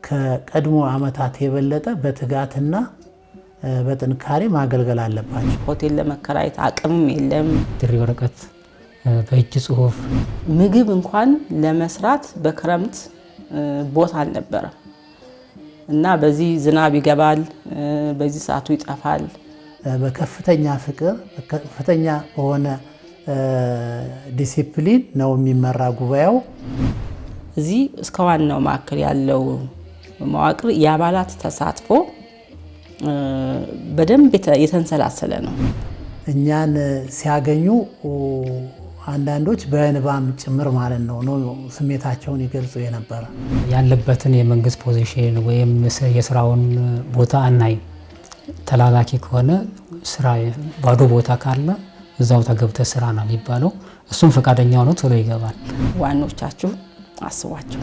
ከቀድሞ አመታት የበለጠ በትጋትና በጥንካሬ ማገልገል አለባቸው። ሆቴል ለመከራየት አቅምም የለም። ጥሪ ወረቀት በእጅ ጽሁፍ ምግብ እንኳን ለመስራት በክረምት ቦታ አልነበረም እና በዚህ ዝናብ ይገባል፣ በዚህ ሰዓቱ ይጠፋል። በከፍተኛ ፍቅር ከፍተኛ በሆነ ዲሲፕሊን ነው የሚመራ ጉባኤው። እዚህ እስከ ዋናው ማዕከል ያለው መዋቅር የአባላት ተሳትፎ በደንብ የተንሰላሰለ ነው። እኛን ሲያገኙ አንዳንዶች በእንባም ጭምር ማለት ነው ስሜታቸውን ይገልጹ የነበረ። ያለበትን የመንግስት ፖዚሽን ወይም የስራውን ቦታ አናይ። ተላላኪ ከሆነ ስራ ባዶ ቦታ ካለ እዛው ተገብተ ስራ ነው የሚባለው። እሱም ፈቃደኛ ሆኖ ቶሎ ይገባል። ዋኖቻችሁ አስቧቸው።